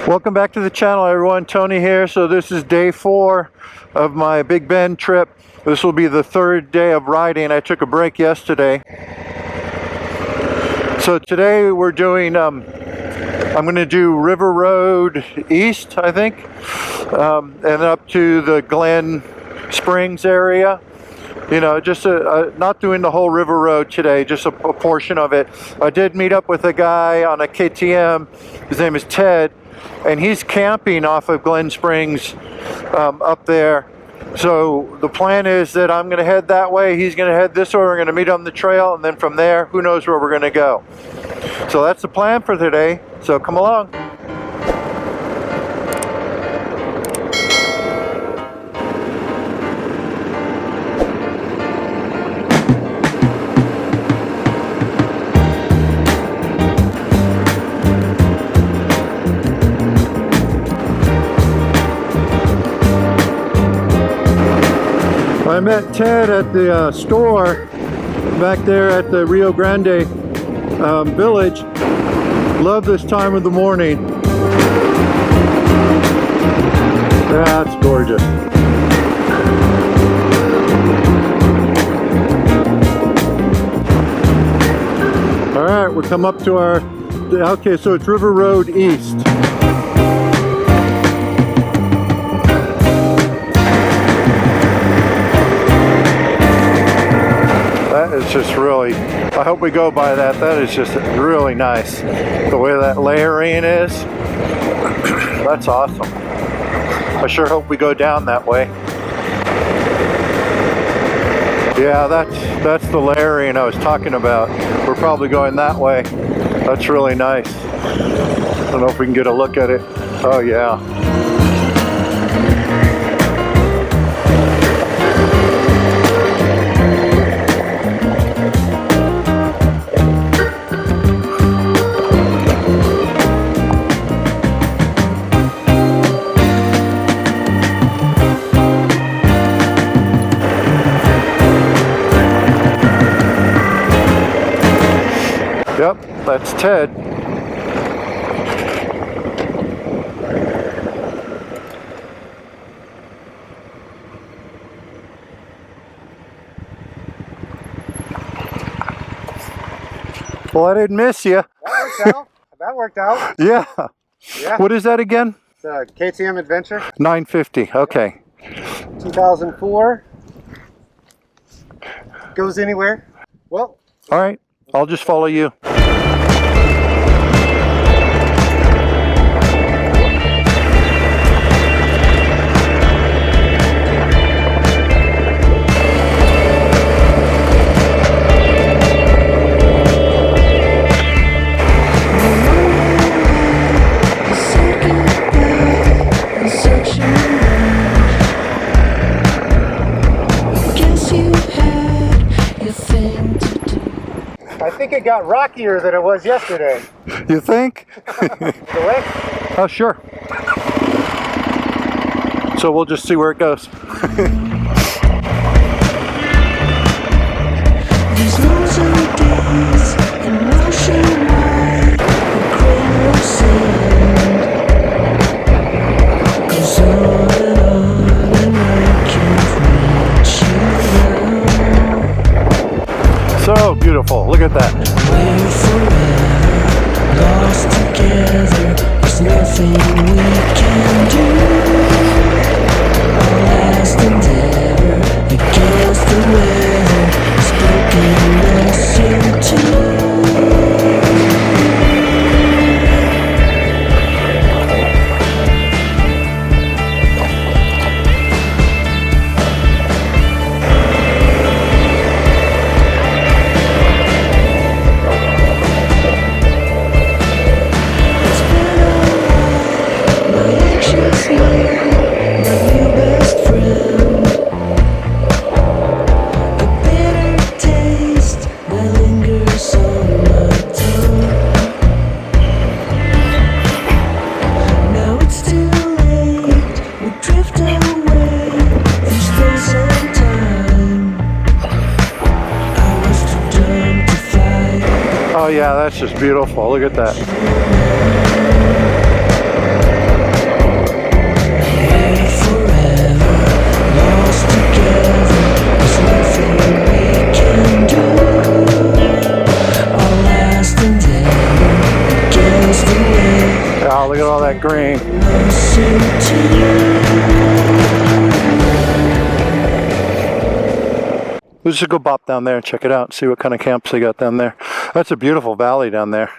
Welcome back to the channel, everyone. Tony here. So this is day 4 of my Big Bend trip. This will be the 3rd day of riding. I took a break yesterday. So today we're doing, I'm going to do River Road East, I think, and up to the Glen Springs area. You know, just not doing the whole River Road today, just a portion of it. I did meet up with a guy on a KTM. His name is Ted, and he's camping off of Glen Springs up there. So the plan is that I'm going to head that way. He's going to head this way. We're going to meet on the trail, and then from there, who knows where we're going to go. So that's the plan for today. So come along. I met Ted at the store back there at the Rio Grande village. Love this time of the morning. That's gorgeous. All right, we'll come up to our, okay, so it's River Road East. It's just really, I hope we go by that. That is just really nice. The way that layering is, that's awesome. I sure hope we go down that way. Yeah, that's the layering I was talking about. We're probably going that way. That's really nice. I don't know if we can get a look at it. Oh yeah. Yep, that's Ted. Well, I didn't miss you. That worked out. That worked out. Yeah. Yeah. What is that again? It's a KTM Adventure. 950. Okay. 2004. Goes anywhere. Well. All right. I'll just follow you. I think it got rockier than it was yesterday. You think? Correct? Oh, sure. So we'll just see where it goes. These lonely days in motion wide, the cradle sand goes on and I can't reach you now. So beautiful. Look at that. We're forever lost together. There's nothing we can do. Our last endeavor against the weather has broken us in two. Oh yeah, that's just beautiful. Look at that. Oh, look at all that green. Listen to you. Let's just go bop down there and check it out and see what kind of camps they got down there. That's a beautiful valley down there.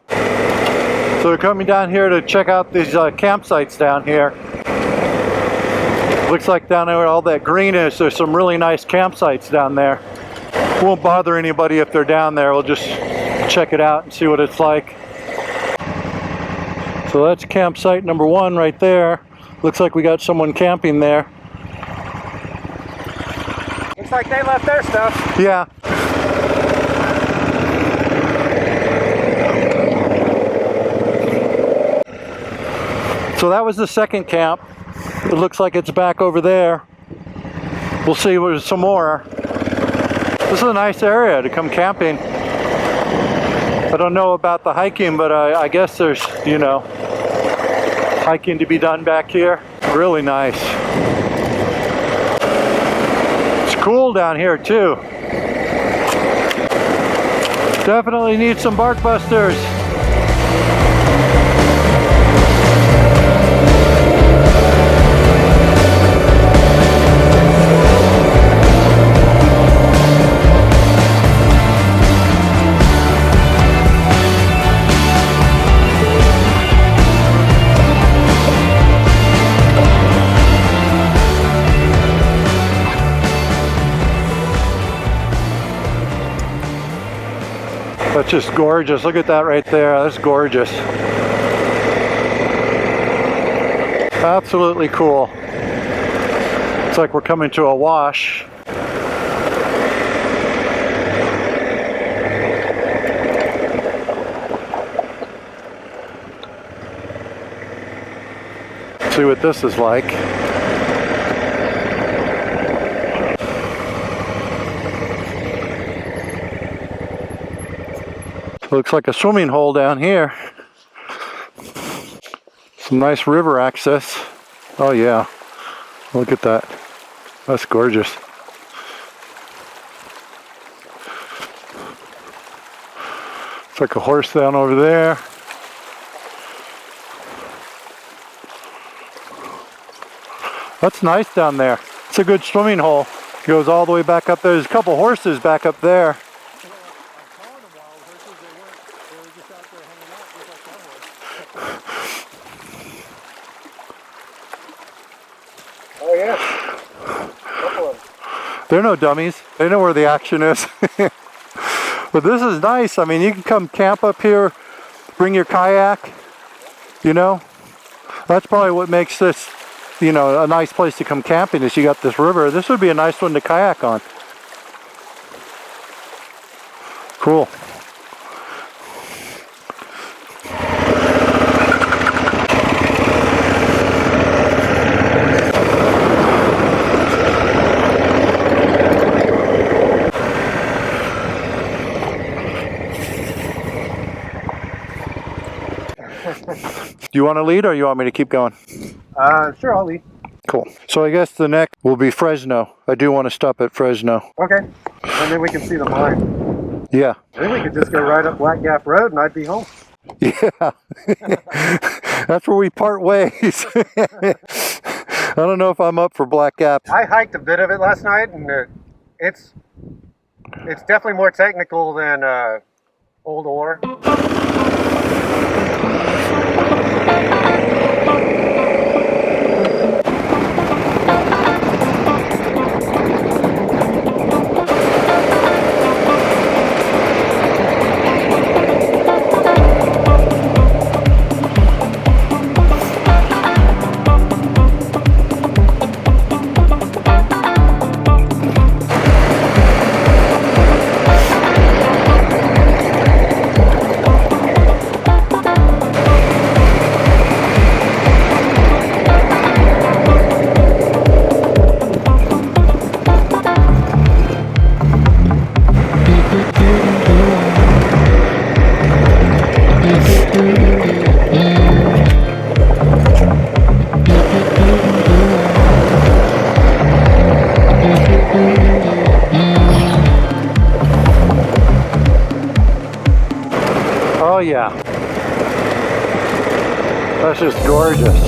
So we're coming down here to check out these campsites down here. Looks like down there where all that green is, there's some really nice campsites down there. Won't bother anybody if they're down there. We'll just check it out and see what it's like. So that's campsite number 1 right there. Looks like we got someone camping there. Looks like they left their stuff. Yeah. So that was the second camp. It looks like it's back over there. We'll see if there's some more. This is a nice area to come camping. I don't know about the hiking, but I guess there's, you know, hiking to be done back here. Really nice. It's cool down here too. Definitely need some bark busters. That's just gorgeous. Look at that right there. That's gorgeous. Absolutely cool. It's like we're coming to a wash. Let's see what this is like. Looks like a swimming hole down here. Some nice river access. Oh yeah, look at that. That's gorgeous. It's like a horse down over there. That's nice down there. It's a good swimming hole. Goes all the way back up there. There's a couple horses back up there. Oh yeah. Couple of them. They're no dummies. They know where the action is. But this is nice. I mean, you can come camp up here, bring your kayak, you know. That's probably what makes this, you know, a nice place to come camping is you got this river. This would be a nice one to kayak on. Cool. Do you want to lead or you want me to keep going? Sure, I'll leave. Cool. So I guess the next will be Fresno. I do want to stop at Fresno. Okay. And then we can see the mine. Yeah. Then we could just go right up Black Gap Road and I'd be home. Yeah. That's where we part ways. I don't know if I'm up for Black Gap. I hiked a bit of it last night and it's definitely more technical than Old Ore. That's just gorgeous.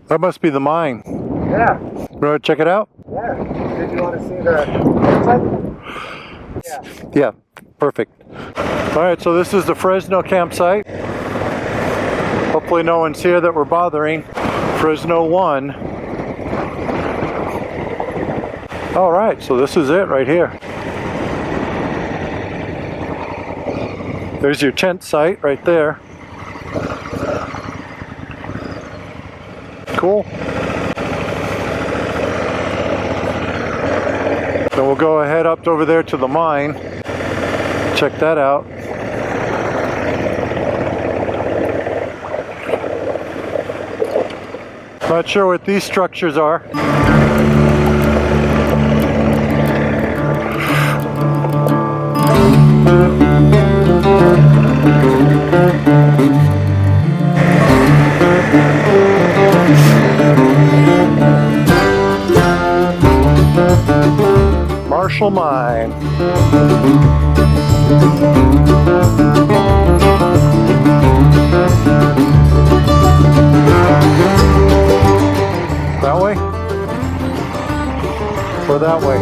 That must be the mine. Yeah. You want to check it out? Yeah. Did you want to see the campsite? Yeah. Yeah, perfect. All right, so this is the Fresno campsite. Hopefully no one's here that we're bothering. Fresno 1. All right, so this is it right here. There's your tent site right there. Cool. Then we'll go ahead up over there to the mine. Check that out. Not sure what these structures are. Mariscal Mine. That way? Or that way?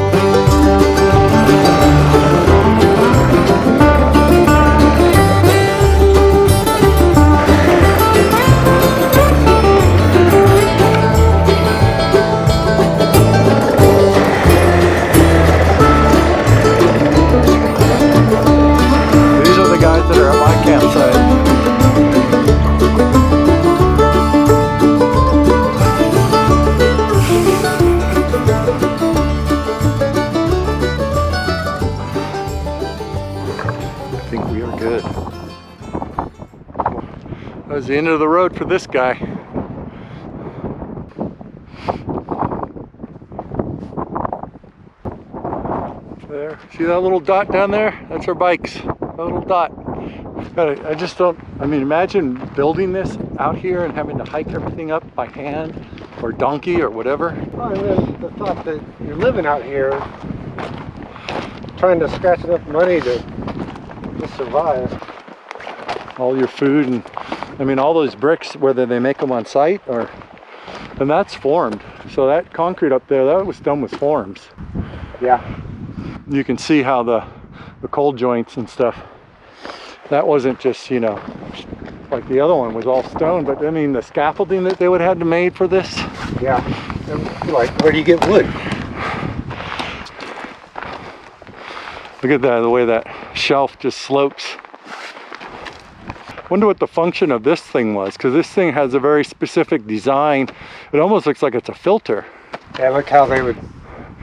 These are the guys that are at my campsite. I think we are good. That was the end of the road for this guy. There, see that little dot down there? That's our bikes, that little dot. I just don't, I mean, imagine building this out here and having to hike everything up by hand or donkey or whatever. Oh, and then the thought that you're living out here, trying to scratch enough money to just survive. All your food and, I mean, all those bricks, whether they make them on site or, and that's formed. So that concrete up there, that was done with forms. Yeah. You can see how the cold joints and stuff, that wasn't just, you know, like the other one was all stone, but I mean the scaffolding that they would have had to made for this. Yeah. And, like, where do you get wood? Look at that, the way that shelf just slopes. Wonder what the function of this thing was, because this thing has a very specific design. It almost looks like it's a filter. Yeah, look how they would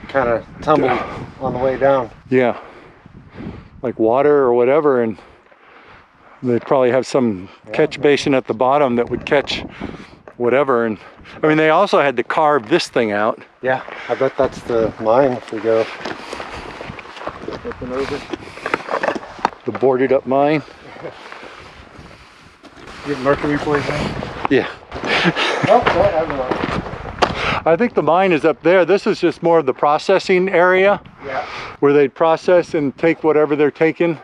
kind of tumble on the way down. Yeah, like water or whatever, and they'd probably have some catch basin at the bottom that would catch whatever. And I mean, they also had to carve this thing out. Yeah, I bet that's the mine if we go. Flipping over. The boarded up mine. Get mercury poisoning? Yeah. Oh, no, I don't know. I think the mine is up there. This is just more of the processing area. Yeah. Where they process and take whatever they're taking.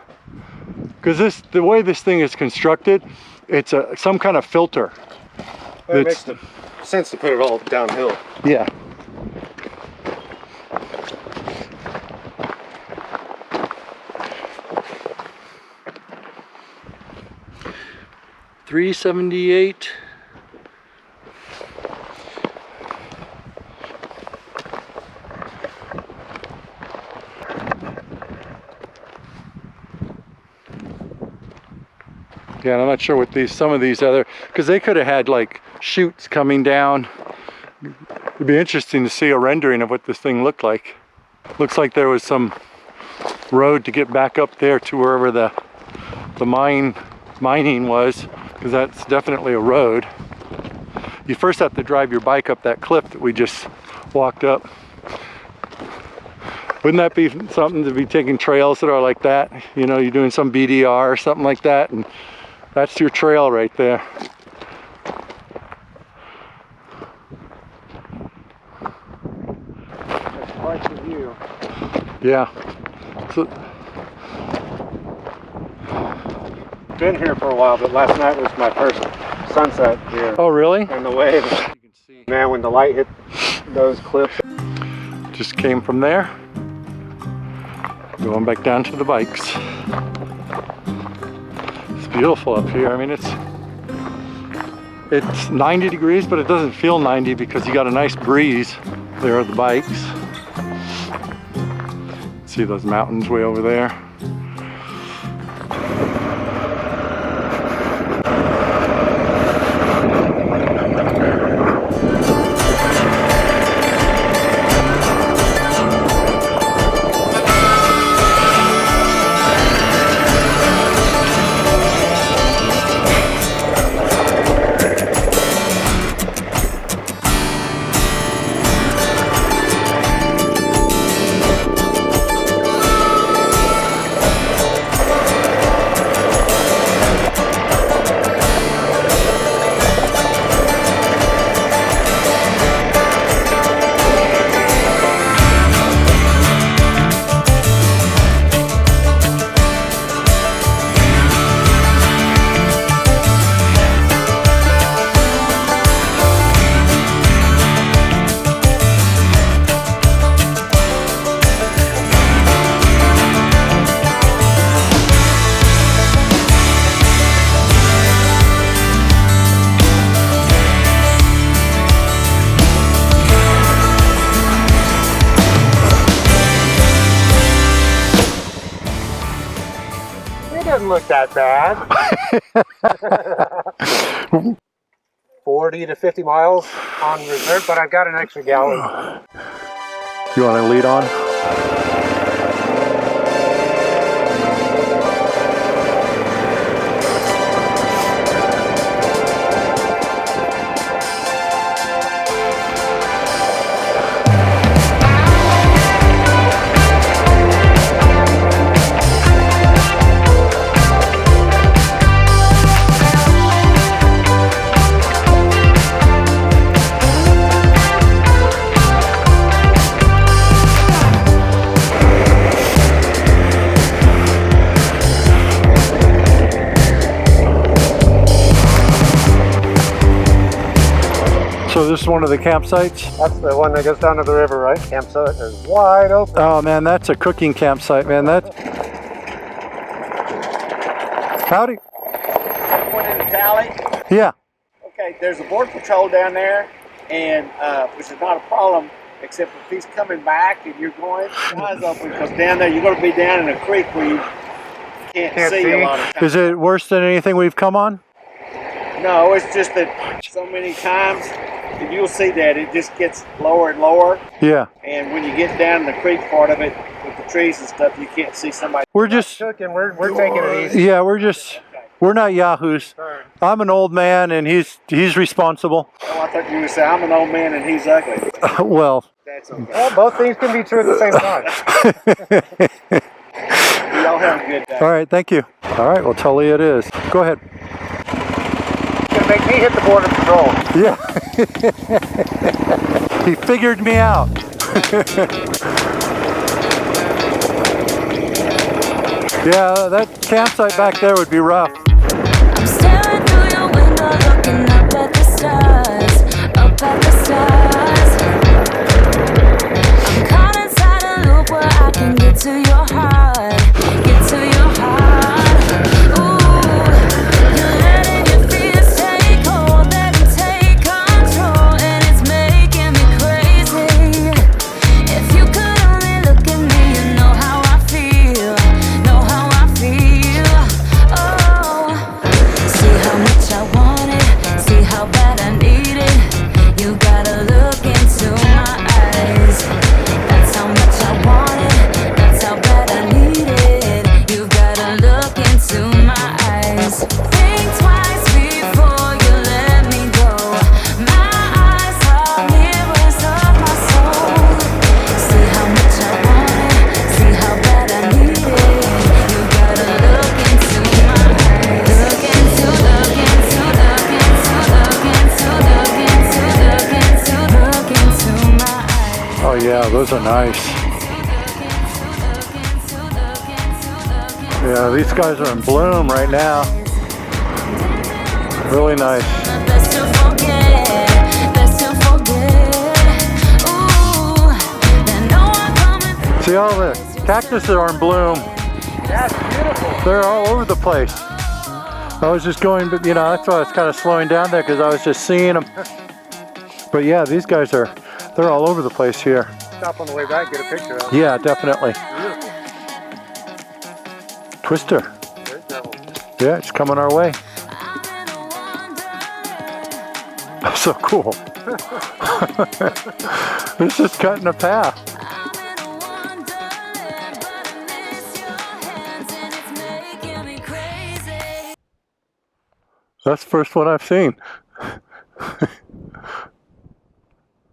Because the way this thing is constructed, it's some kind of filter. It makes sense to put it all downhill. Yeah. $378. Yeah, and I'm not sure what some of these other, because they could have had like chutes coming down It'd be interesting to see a rendering of what this thing looked like. Looks like there was some road to get back up there to wherever the mining was, because that's definitely a road. You first have to drive your bike up that cliff that we just walked up. Wouldn't that be something to be taking trails that are like that? You know, you're doing some BDR or something like that, and that's your trail right there. That's quite the view. Yeah. So, Been here for a while, but last night was my first sunset here. oh, really? And the wave, you can see. Man, when the light hit those cliffs. Just came from there. Going back down to the bikes. It's beautiful up here. I mean, it's 90 degrees, but it doesn't feel 90 because you got a nice breeze. There are the bikes. See those mountains way over there? Doesn't look that bad. 40 to 50 miles on reserve, but I've got an extra gallon. You want to lead on? So this is one of the campsites? That's the one that goes down to the river, right? Campsite is wide open. Oh man, that's a cooking campsite, man. Howdy. Going into Talley. Yeah. Okay, there's a border patrol down there, and which is not a problem, except if he's coming back and you're going, eyes open, because down there you're going to be down in a creek where you can't see a lot of times. Is it worse than anything we've come on? No, it's just that so many times, and you'll see that it just gets lower and lower. Yeah. And when you get down in the creek part of it, with the trees and stuff, you can't see somebody. We're just, Cooking, we're taking it easy. yeah, we're not yahoos. I'm an old man and he's responsible. Oh, I thought you would say, I'm an old man and he's ugly. Well. That's okay. Well, both things can be true at the same time. Y'all have a good day. All right, thank you. All right, well, Talley it is. Go ahead. It's gonna make me hit the border patrol. Yeah. He figured me out. Yeah, that campsite back there would be rough. I'm staring through your window, looking up at the stars, up at the stars. I'm caught inside a loop where I can get to your heart, get to your heart. Ooh, you're letting your fears take hold, let them take control, and it's making me crazy. If you could only look at me, you know how I feel, know how I feel. Oh, see how much I want it, see how bad I need it. You gotta look yeah, those are nice. Yeah, these guys are in bloom right now. Really nice. See all the cactus that are in bloom? That's beautiful. They're all over the place. I was just going, but you know, that's why I was kind of slowing down there because I was just seeing them. But yeah, these guys are, they're all over the place here. Stop on the way back, get a picture of it. Yeah, definitely. Beautiful. Twister. There's that one. Yeah, it's coming our way. So cool. It's just cutting a path. That's the first one I've seen.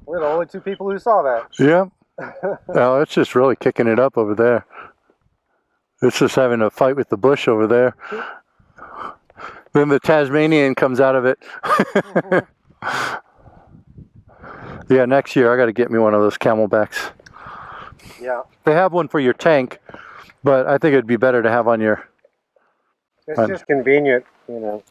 We're the only two people who saw that. Yep. Oh, it's just really kicking it up over there. It's just having a fight with the bush over there. Then the Tasmanian comes out of it. Yeah, next year I got to get me one of those camelbacks. Yeah. They have one for your tank, but I think it'd be better to have on your... It's just convenient, you know.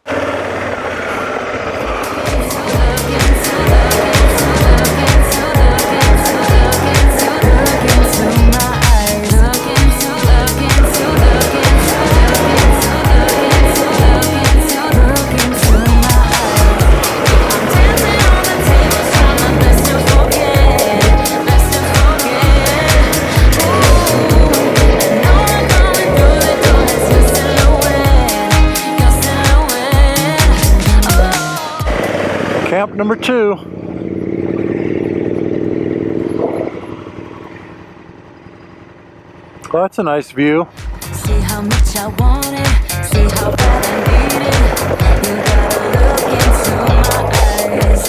Camp number 2. Well, that's a nice view. See how much I want it, see how bad I need it. You gotta look into my eyes.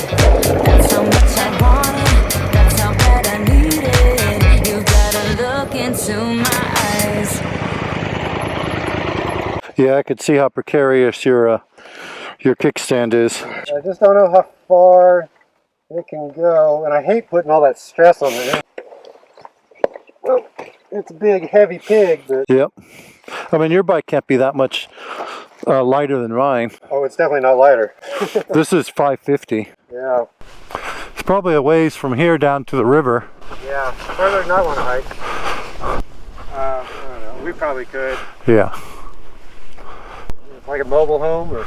That's how much I want it, that's how bad I need it. You gotta look into my eyes. Yeah, I could see how precarious your kickstand is. I just don't know how far it can go, and I hate putting all that stress on it. Well, it's a big, heavy pig, but... Yep. I mean, your bike can't be that much lighter than mine. Oh, it's definitely not lighter. This is 550. Yeah. It's probably a ways from here down to the river. Yeah, further than I want to hike. I don't know, we probably could. Yeah. Like a mobile home, or...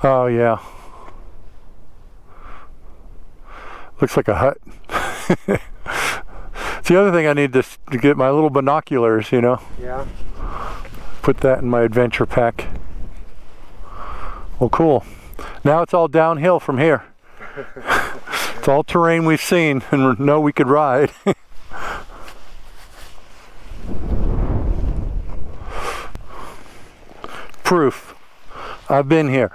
Oh, yeah. Looks like a hut. It's the other thing I need to get my little binoculars, you know. Yeah. Put that in my adventure pack. Well, cool. Now it's all downhill from here. It's all terrain we've seen and know we could ride. Proof. I've been here.